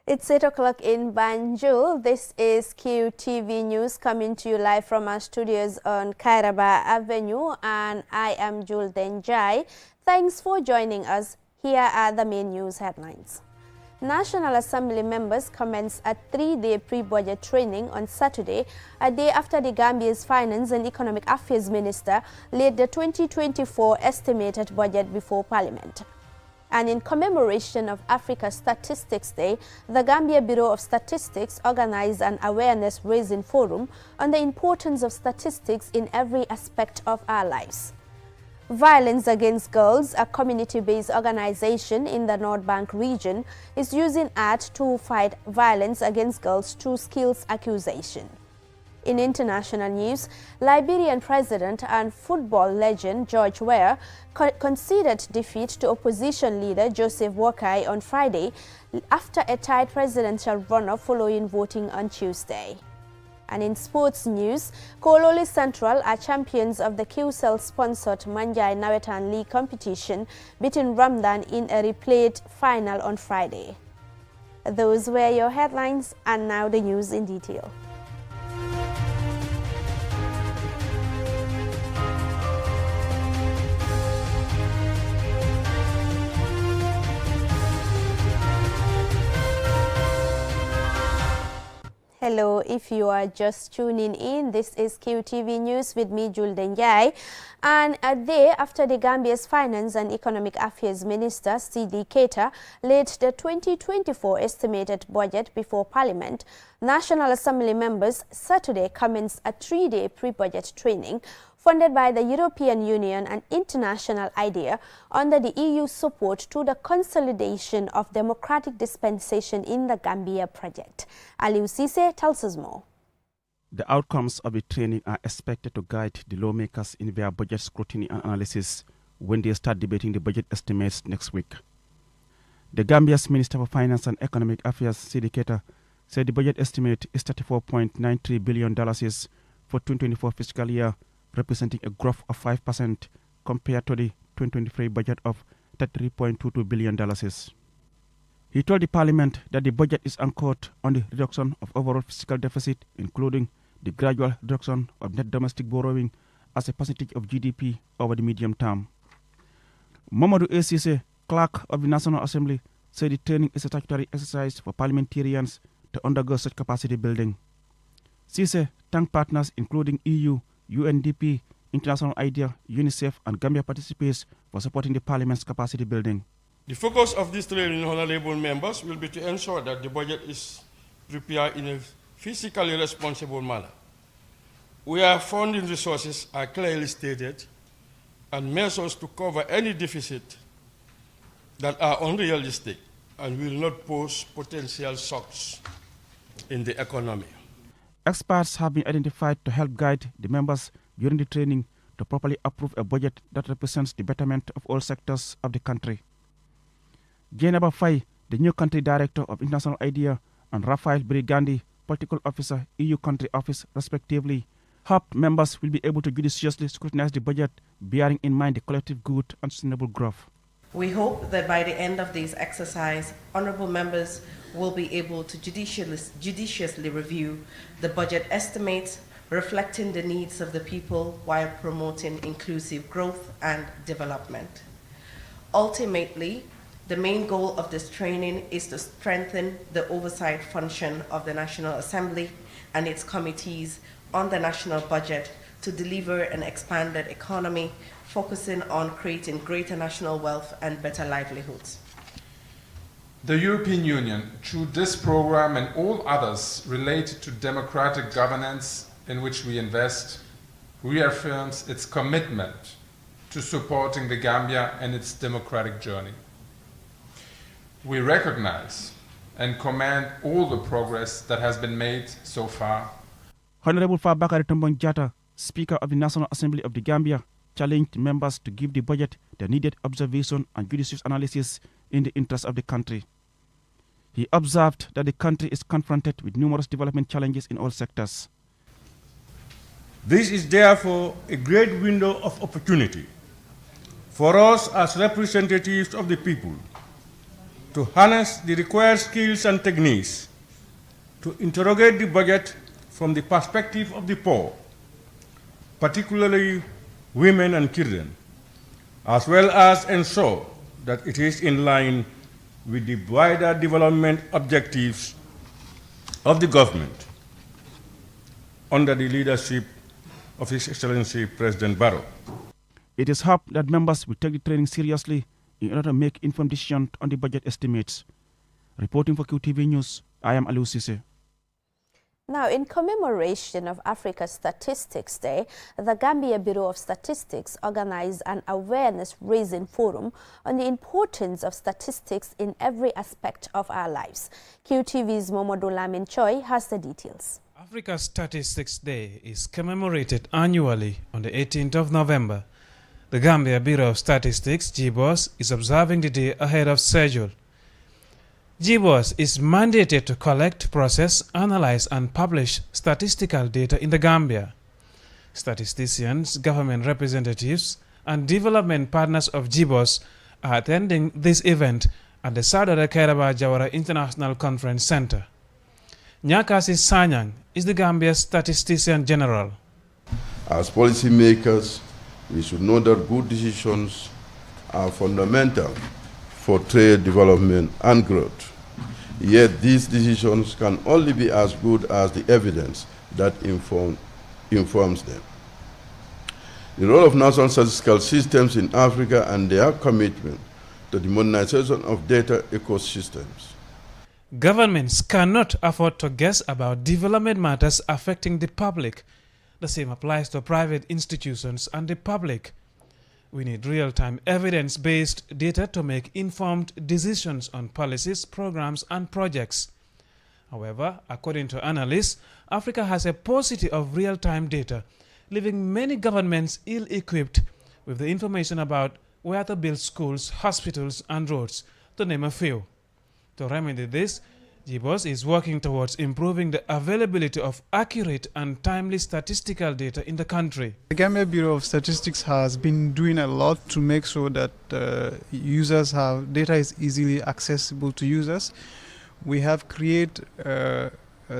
It's 8 o'clock in Banjul. This is QTV News coming to you live from our studios on Kairaba Avenue, and I am Jul Denjai. Thanks for joining us. Here are the main news headlines. National Assembly members commence a 3-day pre-budget training on Saturday, a day after the Gambia's Finance and Economic Affairs Minister laid the 2024 estimated budget before Parliament. And in commemoration of Africa Statistics Day, the Gambia Bureau of Statistics organized an awareness-raising forum on the importance of statistics in every aspect of our lives. Violence Against Girls, a community-based organization in the North Bank region, is using art to fight violence against girls through skills acquisition. In international news, Liberian president and football legend George Weah conceded defeat to opposition leader Joseph Boakai on Friday after a tight presidential runoff following voting on Tuesday. And in sports news, Kololi Central are champions of the QCell-sponsored Manjai Nawetan League competition, beating Ramdan in a replayed final on Friday. Those were your headlines, and now the news in detail. Hello, if you are just tuning in, this is QTV News with me, Jul Denjai. And a day after the Gambia's Finance and Economic Affairs Minister, C.D. Keita, laid the 2024 estimated budget before Parliament, National Assembly members Saturday commenced a 3-day pre-budget training funded by the European Union and International IDEA under the EU support to the consolidation of democratic dispensation in the Gambia project. Aliou Cisse tells us more. The outcomes of the training are expected to guide the lawmakers in their budget scrutiny and analysis when they start debating the budget estimates next week. The Gambia's Minister for Finance and Economic Affairs, C.D. Keita, said the budget estimate is $34.93 billion for 2024 fiscal year, representing a growth of 5% compared to the 2023 budget of $33.22 billion. He told the Parliament that the budget is anchored on the reduction of overall fiscal deficit, including the gradual reduction of net domestic borrowing as a percentage of GDP over the medium term. Mamadou Cisse, clerk of the National Assembly, said the training is a statutory exercise for parliamentarians to undergo such capacity building. Cisse thanked partners including EU, UNDP, International IDEA, UNICEF and Gambia participates for supporting the Parliament's capacity building. The focus of this training, honorable members, will be to ensure that the budget is prepared in a fiscally responsible manner, where funding resources are clearly stated and measures to cover any deficit that are unrealistic and will not pose potential shocks in the economy. Experts have been identified to help guide the members during the training to properly approve a budget that represents the betterment of all sectors of the country. Jenaba Faye, the new country director of International IDEA, and Raphael Brigandi, political officer, EU country office, respectively, hope members will be able to judiciously scrutinize the budget, bearing in mind the collective good and sustainable growth. We hope that by the end of this exercise, honourable members will be able to judiciously review the budget estimates, reflecting the needs of the people while promoting inclusive growth and development. Ultimately, the main goal of this training is to strengthen the oversight function of the National Assembly and its committees on the national budget to deliver an expanded economy, focusing on creating greater national wealth and better livelihoods. The European Union, through this program and all others related to democratic governance in which we invest, reaffirms its commitment to supporting the Gambia and its democratic journey. We recognize and commend all the progress that has been made so far. Honorable Fabakary Tombong Jatta, Speaker of the National Assembly of the Gambia, challenged members to give the budget the needed observation and judicious analysis in the interest of the country. He observed that the country is confronted with numerous development challenges in all sectors. This is therefore a great window of opportunity for us as representatives of the people to to harness the required skills and techniques to interrogate the budget from the perspective of the poor, particularly women and children, as well as ensure that it is in line with the wider development objectives of the government under the leadership of His Excellency President Barrow. It is hoped that members will take the training seriously in order to make informed decisions on the budget estimates. Reporting for QTV News, I am Aliou Cissé. Now, in commemoration of Africa's Statistics Day, the Gambia Bureau of Statistics organized an awareness-raising forum on the importance of statistics in every aspect of our lives. QTV's Momodou Lamin Choi has the details. Africa's Statistics Day is commemorated annually on the 18th of November. The Gambia Bureau of Statistics, GBOS, is observing the day ahead of schedule. GBOS is mandated to collect, process, analyze and publish statistical data in the Gambia. Statisticians, government representatives and development partners of GBOS are attending this event at the Sadara Kairaba Jawara International Conference Center. Nyakasi Sanyang is the Gambia's Statistician General. As policymakers, we should know that good decisions are fundamental for trade development and growth. Yet these decisions can only be as good as the evidence that informs them. The role of national statistical systems in Africa and their commitment to the modernization of data ecosystems. Governments cannot afford to guess about development matters affecting the public. The same applies to private institutions and the public. We need real-time evidence-based data to make informed decisions on policies, programs, and projects. However, according to analysts, Africa has a paucity of real-time data, leaving many governments ill-equipped with the information about where to build schools, hospitals, and roads, to name a few. To remedy this, GBOS is working towards improving the availability of accurate and timely statistical data in the country. The Gambia Bureau of Statistics has been doing a lot to make sure that users have data is easily accessible to users. We have created a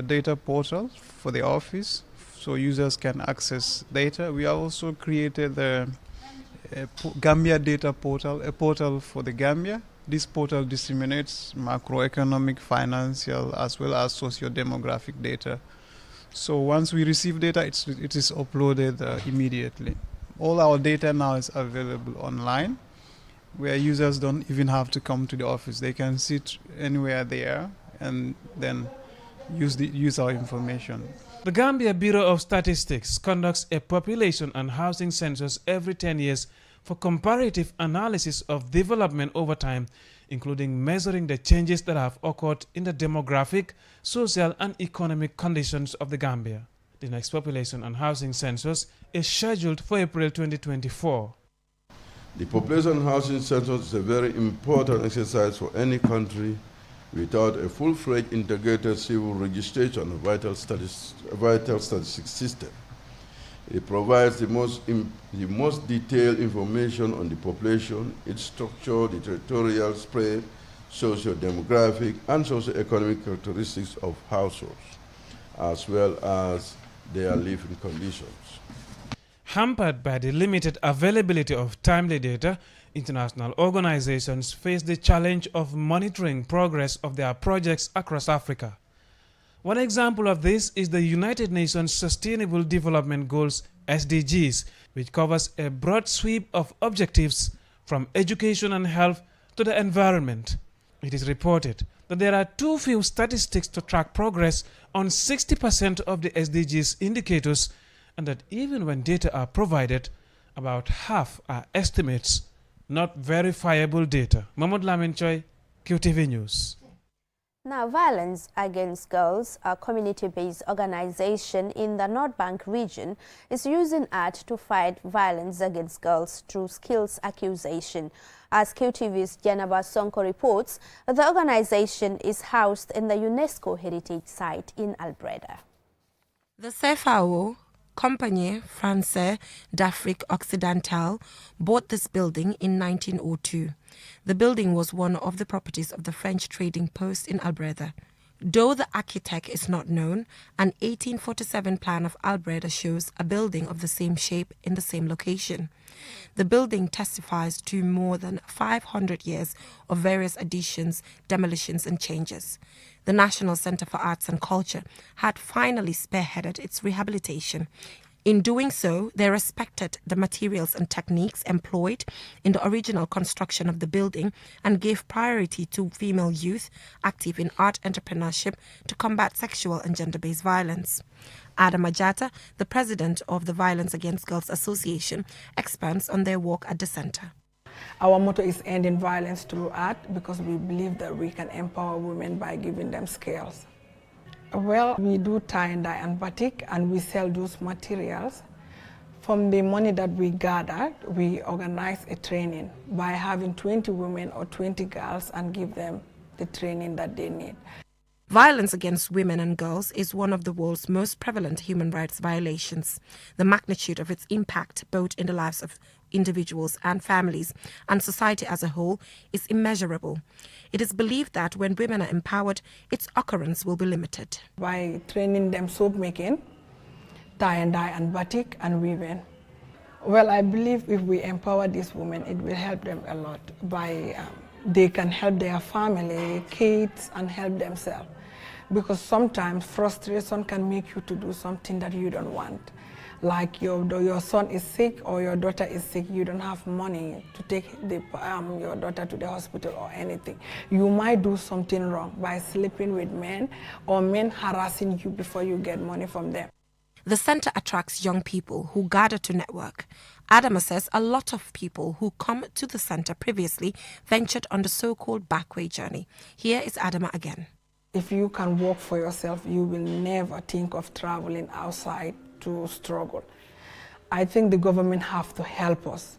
data portal for the office so users can access data. We have also created the Gambia Data Portal, a portal for the Gambia. This portal disseminates macroeconomic, financial, as well as socio-demographic data. So once we receive data, it is uploaded immediately. All our data now is available online, where users don't even have to come to the office. They can sit anywhere they are and then use our information. The Gambia Bureau of Statistics conducts a population and housing census every 10 years for comparative analysis of development over time, including measuring the changes that have occurred in the demographic, social, and economic conditions of the Gambia. The next population and housing census is scheduled for April 2024. The population and housing census is a very important exercise for any country. Without a full-fledged integrated civil registration of vital statistics system. It provides the most detailed information on the population, its structure, the territorial spread, socio-demographic and socio-economic characteristics of households, as well as their living conditions. Hampered by the limited availability of timely data, international organizations face the challenge of monitoring progress of their projects across Africa. One example of this is the United Nations Sustainable Development Goals, SDGs, which covers a broad sweep of objectives from education and health to the environment. It is reported that there are too few statistics to track progress on 60% of the SDGs indicators, and that even when data are provided, about half are estimates, not verifiable data. Mahmoud Lamin Choi, QTV News. Now, Violence Against Girls, a community-based organization in the North Bank region, is using art to fight violence against girls through skills acquisition. As QTV's Janaba Sonko reports, the organization is housed in the UNESCO Heritage Site in Albreda. The CFAO, Compagnie Française d'Afrique Occidentale bought this building in 1902. The building was one of the properties of the French trading post in Albreda. Though the architect is not known, an 1847 plan of Albreda shows a building of the same shape in the same location. The building testifies to more than 500 years of various additions, demolitions and changes. The National Center for Arts and Culture had finally spearheaded its rehabilitation. In doing so, they respected the materials and techniques employed in the original construction of the building and gave priority to female youth active in art entrepreneurship to combat sexual and gender-based violence. Adam Ajata, the president of the Violence Against Girls Association, expands on their work at the center. Our motto is ending violence through art because we believe that we can empower women by giving them skills. Well, we do tie and dye and batik, and we sell those materials. From the money that we gathered, we organize a training by having 20 women or 20 girls and give them the training that they need. Violence against women and girls is one of the world's most prevalent human rights violations. The magnitude of its impact, both in the lives of individuals and families and society as a whole, is immeasurable. It is believed that when women are empowered, its occurrence will be limited. By training them soap making, tie and dye and batik and weaving. Well, I believe if we empower these women, it will help them a lot. They can help their family, kids, and help themselves. Because sometimes frustration can make you to do something that you don't want. Like your son is sick or your daughter is sick, you don't have money to take your daughter to the hospital or anything. You might do something wrong by sleeping with men or men harassing you before you get money from them. The center attracts young people who gather to network. Adama says a lot of people who come to the center previously ventured on the so-called backway journey. Here is Adama again. If you can work for yourself, you will never think of traveling outside to struggle. I think the government have to help us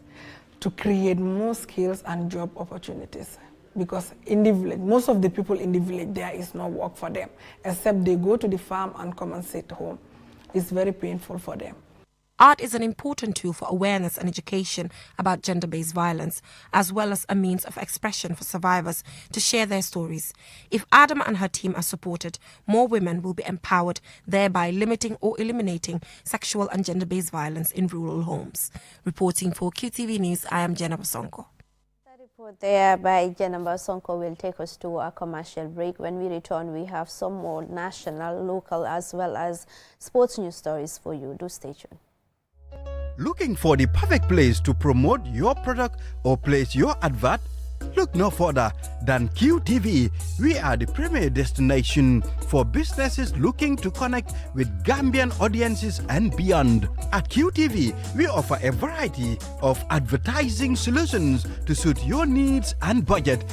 to create more skills and job opportunities, because in the village, most of the people in the village, there is no work for them, except they go to the farm and come and sit home. It's very painful for them. Art is an important tool for awareness and education about gender-based violence, as well as a means of expression for survivors to share their stories. If Adama and her team are supported, more women will be empowered, thereby limiting or eliminating sexual and gender-based violence in rural homes. Reporting for QTV News, I am Jenna Basonko. The report there by Jenna Basonko will take us to a commercial break. When we return, we have some more national, local, as well as sports news stories for you. Do stay tuned. Looking for the perfect place to promote your product or place your advert? Look no further than QTV. We are the premier destination for businesses looking to connect with Gambian audiences and beyond. At QTV, we offer a variety of advertising solutions to suit your needs and budget.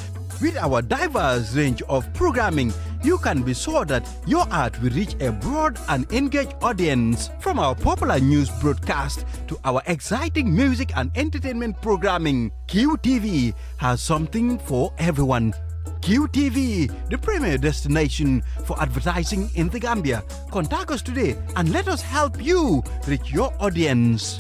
With our diverse range of programming, you can be sure that your ad will reach a broad and engaged audience. From our popular news broadcast to our exciting music and entertainment programming, QTV has something for everyone. QTV, the premier destination for advertising in the Gambia. Contact us today and let us help you reach your audience.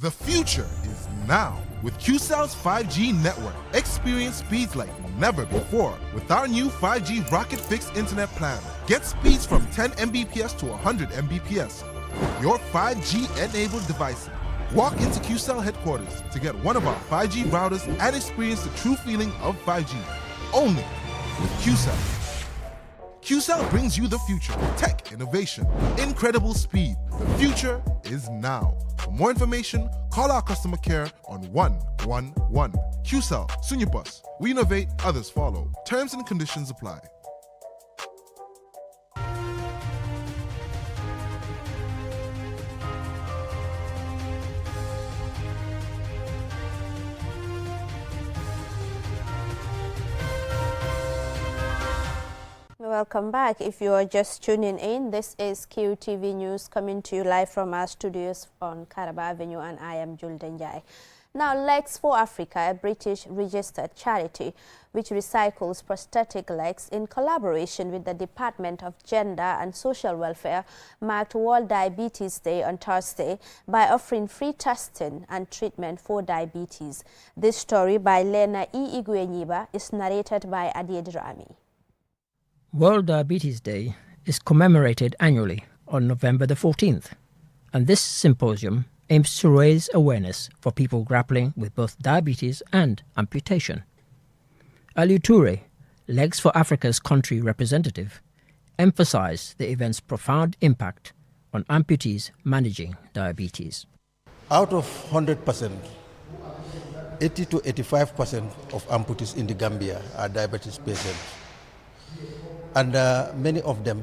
The future is now with QCell's 5G network. Experience speeds like never before with our new 5G Rocket Fixed Internet plan. Get speeds from 10 Mbps to 100 Mbps. Your 5G-enabled device. Walk into QCell headquarters to get one of our 5G routers and experience the true feeling of 5G. Only with QCell. QCell brings you the future. Tech, innovation, incredible speed. The future is now. For more information, call our customer care on 111. QCell, Sunyabus. We innovate, others follow. Terms and conditions apply. Welcome back. If you are just tuning in, this is QTV News coming to you live from our studios on Karaba Avenue, and I am Jul Denjai. Now, Legs for Africa, a British registered charity which recycles prosthetic legs in collaboration with the Department of Gender and Social Welfare, marked World Diabetes Day on Thursday by offering free testing and treatment for diabetes. This story by Lena E. Iguenyiba is narrated by Adied Rami. World Diabetes Day is commemorated annually on November the 14th, and this symposium aims to raise awareness for people grappling with both diabetes and amputation. Ali Toure, Legs for Africa's country representative, emphasized the event's profound impact on amputees managing diabetes. Out of 100%, 80 to 85% of amputees in the Gambia are diabetes patients, and many of them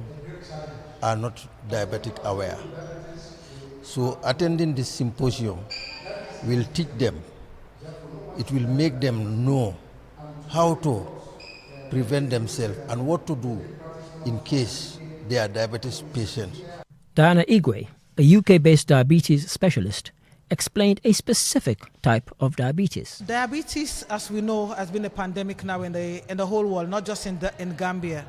are not diabetic aware. So attending this symposium will teach them, it will make them know how to prevent themselves and what to do in case they are diabetes patients. Diana Igwe, a UK-based diabetes specialist, explained a specific type of diabetes. Diabetes, as we know, has been a pandemic now in the whole world, not just in Gambia.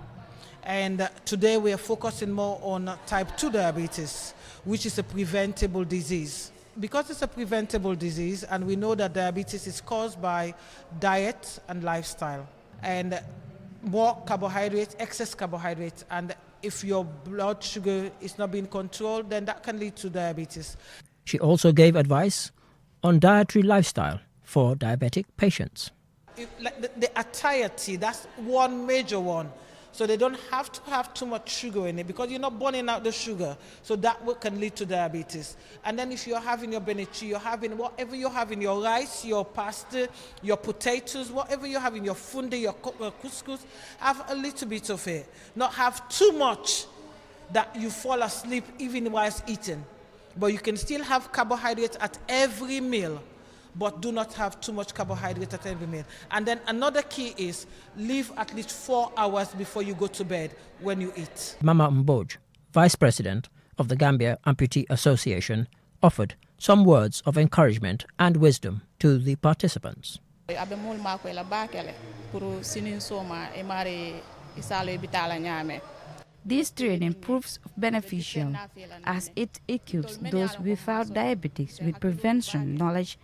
And today we are focusing more on type 2 diabetes, which is a preventable disease. Because it's a preventable disease, and we know that diabetes is caused by diet and lifestyle, and more carbohydrates, excess carbohydrates, and if your blood sugar is not being controlled, then that can lead to diabetes. She also gave advice on dietary lifestyle for diabetic patients. The satiety, that's one major one. So they don't have to have too much sugar in it because you're not burning out the sugar. So that can lead to diabetes. And then if you're having your benechi, you're having whatever you're having, your rice, your pasta, your potatoes, whatever you're having, your funde, your couscous, have a little bit of it. Not have too much that you fall asleep even whilst eating. But you can still have carbohydrates at every meal, but do not have too much carbohydrate at every meal. And then another key is leave at least 4 hours before you go to bed when you eat. Mama Mboj, Vice President of the Gambia Amputee Association, offered some words of encouragement and wisdom to the participants. This training proves beneficial as it equips those without diabetes with prevention knowledge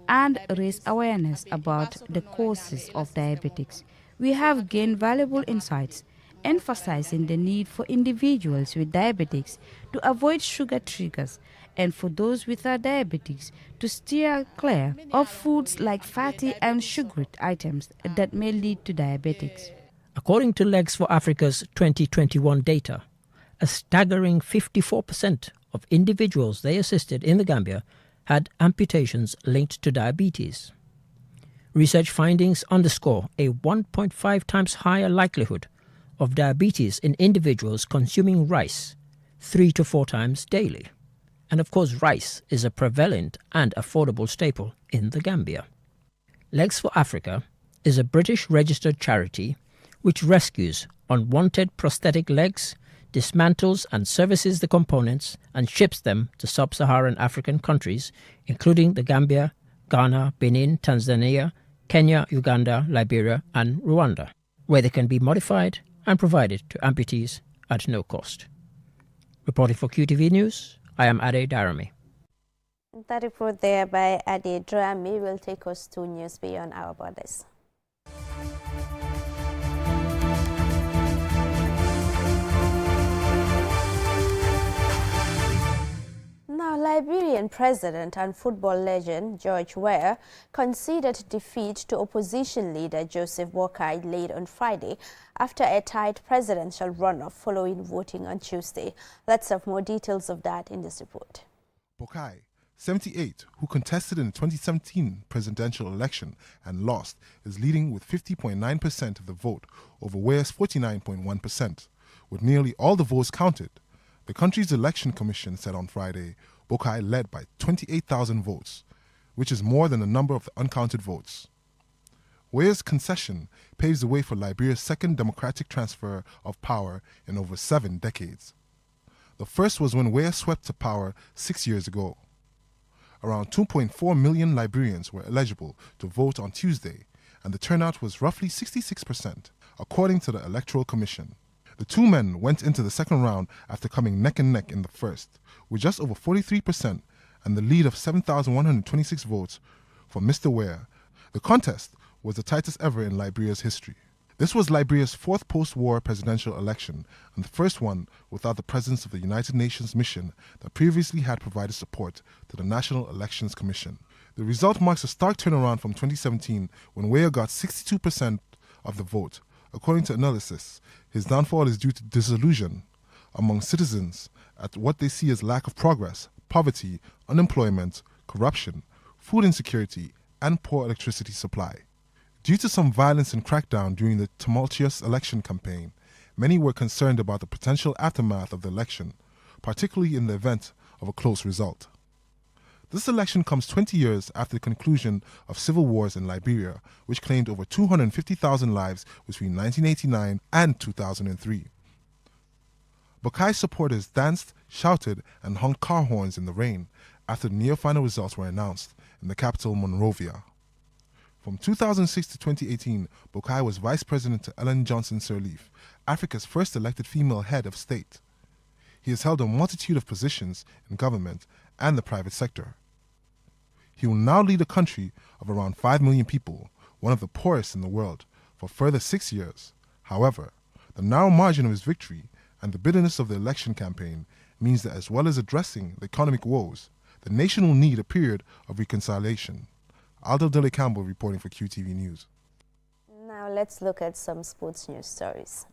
and raise awareness about the causes of diabetes. We have gained valuable insights, emphasizing the need for individuals with diabetes to avoid sugar triggers and for those without diabetes to steer clear of foods like fatty and sugary items that may lead to diabetes. According to Legs for Africa's 2021 data, a staggering 54% of individuals they assisted in the Gambia had amputations linked to diabetes. Research findings underscore a 1.5 times higher likelihood of diabetes in individuals consuming rice 3 to 4 times daily. And of course, rice is a prevalent and affordable staple in the Gambia. Legs for Africa is a British registered charity which rescues unwanted prosthetic legs, dismantles and services the components, and ships them to sub-Saharan African countries, including the Gambia, Ghana, Benin, Tanzania, Kenya, Uganda, Liberia, and Rwanda, where they can be modified and provided to amputees at no cost. Reporting for QTV News, I am Ade Darami. That report there by Ade Darami will take us to news beyond our borders. Now, Liberian president and football legend George Weah conceded defeat to opposition leader Joseph Boakai late on Friday after a tight presidential runoff following voting on Tuesday. Let's have more details of that in this report. Boakai, 78, who contested in the 2017 presidential election and lost, is leading with 50.9% of the vote over Weah's 49.1%, with nearly all the votes counted. The country's election commission said on Friday, Boakai led by 28,000 votes, which is more than the number of the uncounted votes. Weah's concession paves the way for Liberia's second democratic transfer of power in over 7 decades. The first was when Weah swept to power 6 years ago. around 2.4 million Liberians were eligible to vote on Tuesday, and the turnout was roughly 66%, according to the Electoral Commission. The two men went into the second round after coming neck and neck in the first, with just over 43% and the lead of 7,126 votes for Mr. Ware. The contest was the tightest ever in Liberia's history. This was Liberia's fourth post-war presidential election and the first one without the presence of the United Nations mission that previously had provided support to the National Elections Commission. The result marks a stark turnaround from 2017 when Ware got 62% of the vote. According to analysis, his downfall is due to disillusion among citizens at what they see as lack of progress, poverty, unemployment, corruption, food insecurity, and poor electricity supply. Due to some violence and crackdown during the tumultuous election campaign, many were concerned about the potential aftermath of the election, particularly in the event of a close result. This election comes 20 years after the conclusion of civil wars in Liberia, which claimed over 250,000 lives between 1989 and 2003. Bukai supporters danced, shouted, and hung car horns in the rain after the near-final results were announced in the capital, Monrovia. From 2006 to 2018, Bukai was vice president to Ellen Johnson Sirleaf, Africa's first elected female head of state. He has held a multitude of positions in government and the private sector. He will now lead a country of around 5 million people, one of the poorest in the world, for further 6 years. However, the narrow margin of his victory and the bitterness of the election campaign means that as well as addressing the economic woes, the nation will need a period of reconciliation. Aldo Dele Campbell reporting for QTV News. Now let's look at some sports news stories.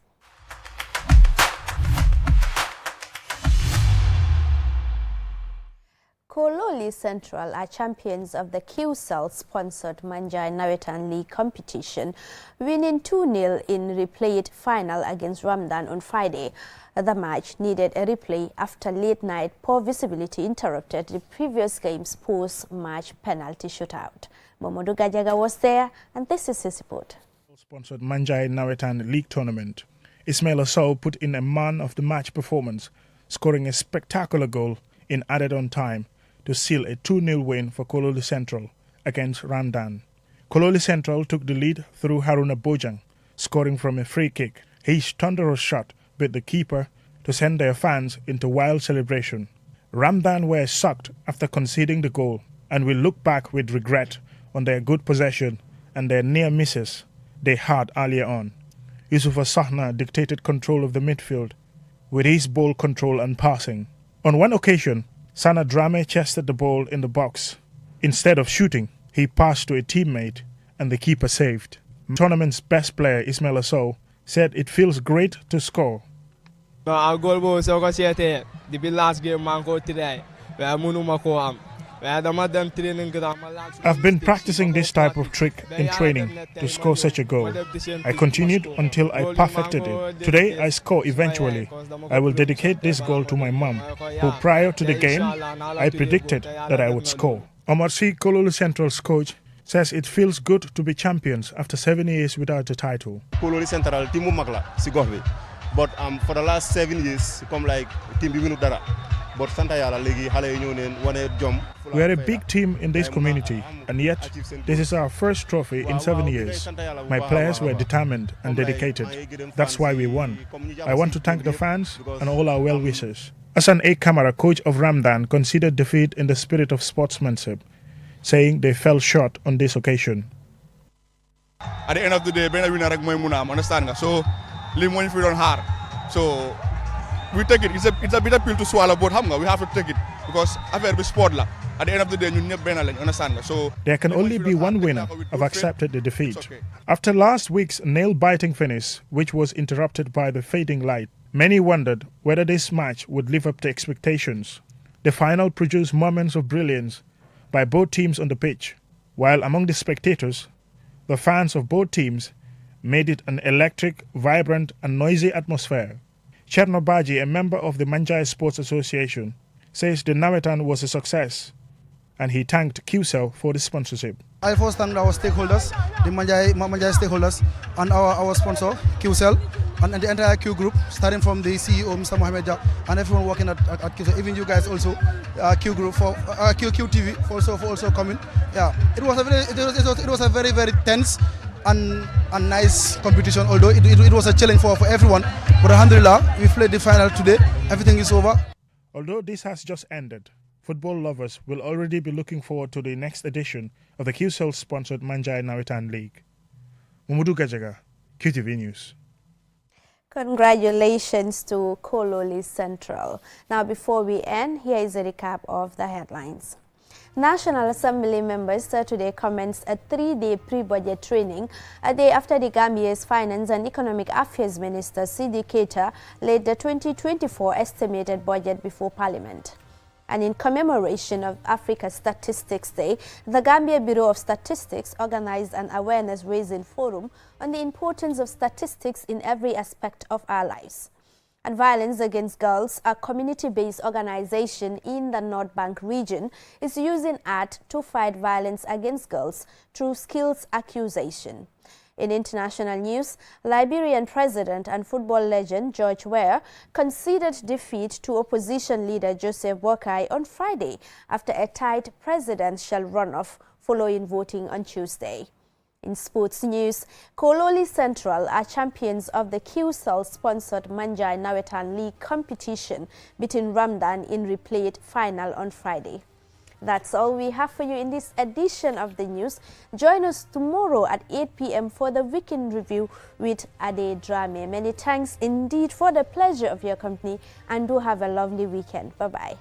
Kololi Central are champions of the QCell-sponsored Manjai Nawetan League competition, winning 2-0 in replayed final against Ramadan on Friday. The match needed a replay after late-night poor visibility interrupted the previous game's post-match penalty shootout. Momodu Gajaga was there, and this is his report. Sponsored Manjai Nawetan League tournament, Ismail Assow put in a man-of-the-match performance, scoring a spectacular goal in added-on time to seal a 2-0 win for Kololi Central against Ramadan. Kololi Central took the lead through Haruna Bojang, scoring from a free kick. His thunderous shot beat the keeper to send their fans into wild celebration. Ramadan were shocked after conceding the goal and will look back with regret on their good possession and their near misses they had earlier on. Yusufa Sahna dictated control of the midfield with his ball control and passing. On one occasion, Sana Drame chested the ball in the box. Instead of shooting, he passed to a teammate and the keeper saved. Tournament's best player, Ismail Assow, said it feels great to score. Our goal was the last game man go today. I've been practicing this type of trick in training to score such a goal. I continued until I perfected it. Today I score eventually. I will dedicate this goal to my mom, who prior to the game, I predicted that I would score. Omar C. Kololi Central's coach says it feels good to be champions after 7 years without a title. Kololi Central team magla si gox bi, but for the last 7 years come like team bi winu dara. But santa yalla legi xalé yi ñew neen wone jom. We are a big team in this community, and yet this is our first trophy in 7 years. My players were determined and dedicated. That's why we won. I want to thank the fans and all our well-wishers. Hassan A. Kamara, coach of Ramadan, considered defeat in the spirit of sportsmanship, saying they fell short on this occasion. At the end of the day, ben winner rek moy muna am, understand nga? So li moñ fi don xaar. So we take it. It's a bitter pill to swallow, but we have to take it because affaire bi sport la. At the end of the day, ñun ñep ben lañ, understand nga? So there can only be one winner. I've accepted the defeat. Okay. After last week's nail-biting finish, which was interrupted by the fading light, many wondered whether this match would live up to expectations. The final produced moments of brilliance by both teams on the pitch, while among the spectators, the fans of both teams made it an electric, vibrant and noisy atmosphere. Cherno Baji, a member of the Manjai Sports Association, says the Nawetan was a success and he thanked QCell for the sponsorship. I first thank our stakeholders, the Manjai stakeholders and our sponsor, QCell, and the entire Q group, starting from the CEO, Mr. Mohamed Jah, and everyone working at Q. So even you guys also, Q group for Q TV for also coming. Yeah, it was a very very tense and nice competition. Although it was a challenge for everyone, but alhamdulillah, we played the final today. Everything is over. Although this has just ended, football lovers will already be looking forward to the next edition of the QCell-sponsored Manjai Nawetan League. Mamadou Gajaga, QTV News. Congratulations to Kololi Central. Now, before we end, here is a recap of the headlines. National Assembly members today commenced a 3-day pre-budget training a day after the Gambia's Finance and Economic Affairs Minister Sidi Keita laid the 2024 estimated budget before Parliament. And in commemoration of Africa Statistics Day, the Gambia Bureau of Statistics organized an awareness-raising forum on the importance of statistics in every aspect of our lives. And Violence Against Girls, a community-based organization in the North Bank region, is using art to fight violence against girls through skills acquisition. In international news, Liberian president and football legend George Weah conceded defeat to opposition leader Joseph Boakai on Friday after a tight presidential runoff following voting on Tuesday. In sports news, Kololi Central are champions of the QCell-sponsored Manjai Nawetan League competition between Ramadan in replayed final on Friday. That's all we have for you in this edition of the news. Join us tomorrow at 8 p.m. for the Weekend Review with Ade Drame. Many thanks indeed for the pleasure of your company, and do have a lovely weekend. Bye-bye.